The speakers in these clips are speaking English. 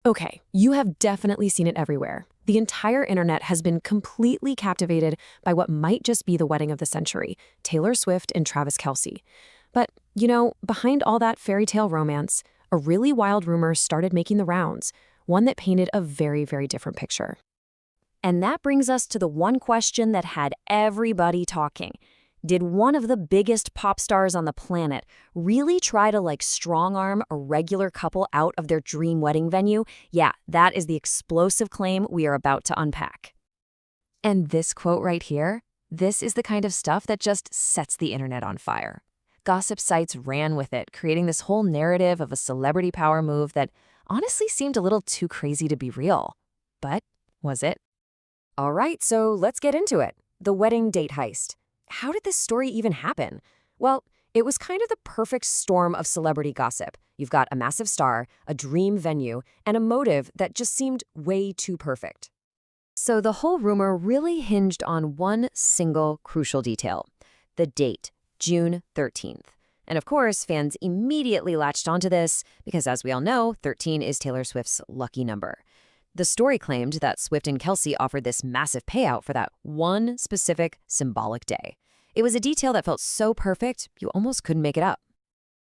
Okay, you have definitely seen it everywhere. The entire internet has been completely captivated by what might just be the wedding of the century, Taylor Swift and Travis Kelce. But, behind all that fairy tale romance, a really wild rumor started making the rounds, one that painted a very, very different picture. And that brings us to the one question that had everybody talking. Did one of the biggest pop stars on the planet really try to strong arm a regular couple out of their dream wedding venue? Yeah, that is the explosive claim we are about to unpack. And this quote right here, this is the kind of stuff that just sets the internet on fire. Gossip sites ran with it, creating this whole narrative of a celebrity power move that honestly seemed a little too crazy to be real. But was it? All right, so let's get into it. The wedding date heist. How did this story even happen? Well, it was kind of the perfect storm of celebrity gossip. You've got a massive star, a dream venue, and a motive that just seemed way too perfect. So the whole rumor really hinged on one single crucial detail: the date, June 13th. And of course, fans immediately latched onto this because, as we all know, 13 is Taylor Swift's lucky number. The story claimed that Swift and Kelce offered this massive payout for that one specific symbolic day. It was a detail that felt so perfect, you almost couldn't make it up.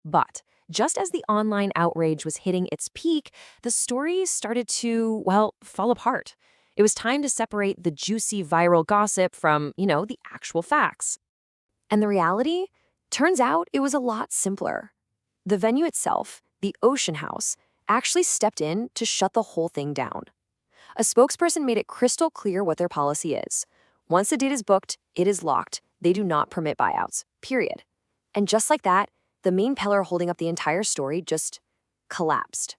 But just as the online outrage was hitting its peak, the story started to, fall apart. It was time to separate the juicy viral gossip from, the actual facts. And the reality? Turns out it was a lot simpler. The venue itself, the Ocean House, actually stepped in to shut the whole thing down. A spokesperson made it crystal clear what their policy is. Once the date is booked, it is locked. They do not permit buyouts, period. And just like that, the main pillar holding up the entire story just collapsed.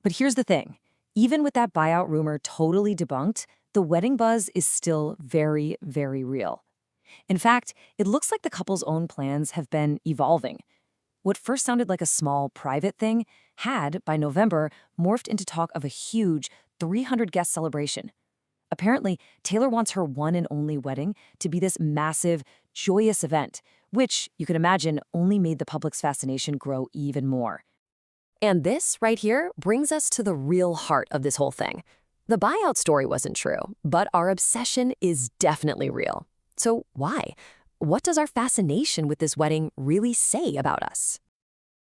But here's the thing. Even with that buyout rumor totally debunked, the wedding buzz is still very, very real. In fact, it looks like the couple's own plans have been evolving. What first sounded like a small, private thing had, by November, morphed into talk of a huge 300-guest celebration. Apparently, Taylor wants her one and only wedding to be this massive, joyous event, which, you can imagine, only made the public's fascination grow even more. And this, right here, brings us to the real heart of this whole thing. The buyout story wasn't true, but our obsession is definitely real. So why? What does our fascination with this wedding really say about us?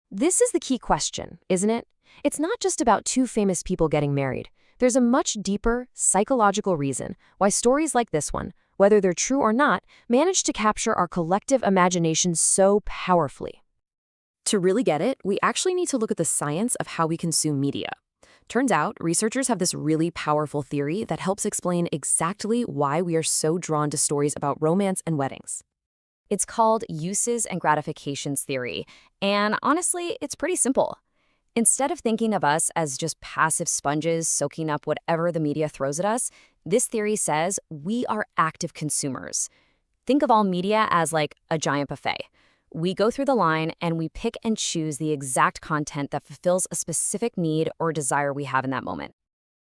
This is the key question, isn't it? It's not just about two famous people getting married. There's a much deeper, psychological reason why stories like this one, whether they're true or not, manage to capture our collective imagination so powerfully. To really get it, we actually need to look at the science of how we consume media. Turns out, researchers have this really powerful theory that helps explain exactly why we are so drawn to stories about romance and weddings. It's called uses and gratifications theory, and honestly, it's pretty simple. Instead of thinking of us as just passive sponges soaking up whatever the media throws at us, this theory says we are active consumers. Think of all media as like a giant buffet. We go through the line and we pick and choose the exact content that fulfills a specific need or desire we have in that moment.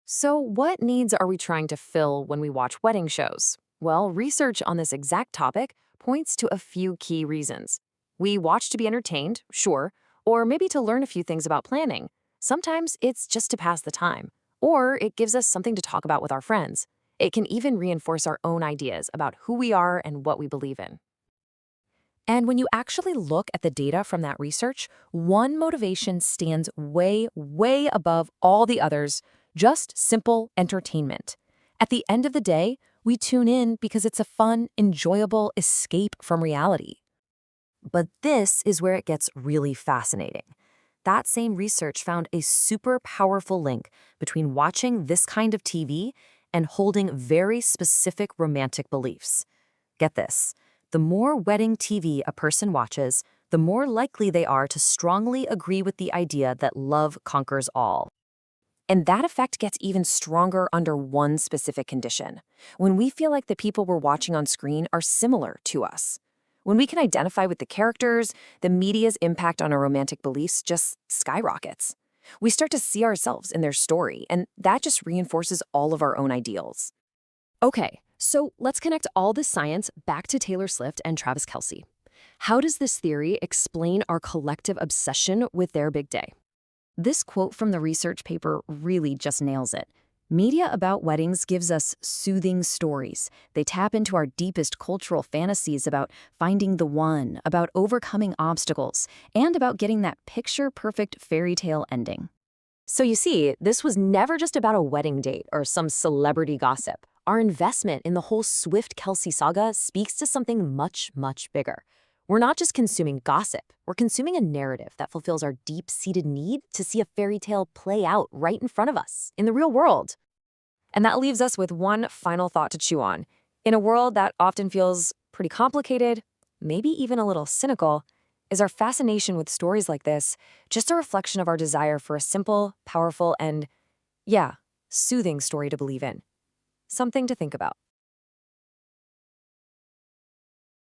So what needs are we trying to fill when we watch wedding shows? Well, research on this exact topic points to a few key reasons. We watch to be entertained, sure, or maybe to learn a few things about planning. Sometimes it's just to pass the time, or it gives us something to talk about with our friends. It can even reinforce our own ideas about who we are and what we believe in. And when you actually look at the data from that research, one motivation stands way, way above all the others: just simple entertainment. At the end of the day, we tune in because it's a fun, enjoyable escape from reality. But this is where it gets really fascinating. That same research found a super powerful link between watching this kind of TV and holding very specific romantic beliefs. Get this. The more wedding TV a person watches, the more likely they are to strongly agree with the idea that love conquers all. And that effect gets even stronger under one specific condition: when we feel like the people we're watching on screen are similar to us. When we can identify with the characters, the media's impact on our romantic beliefs just skyrockets. We start to see ourselves in their story, and that just reinforces all of our own ideals. Okay, so let's connect all this science back to Taylor Swift and Travis Kelce. How does this theory explain our collective obsession with their big day? This quote from the research paper really just nails it. Media about weddings gives us soothing stories. They tap into our deepest cultural fantasies about finding the one, about overcoming obstacles, and about getting that picture-perfect fairy tale ending. So you see, this was never just about a wedding date or some celebrity gossip. Our investment in the whole Swift-Kelsey saga speaks to something much, much bigger. We're not just consuming gossip, we're consuming a narrative that fulfills our deep-seated need to see a fairy tale play out right in front of us, in the real world. And that leaves us with one final thought to chew on. In a world that often feels pretty complicated, maybe even a little cynical, is our fascination with stories like this just a reflection of our desire for a simple, powerful, and, yeah, soothing story to believe in? Something to think about.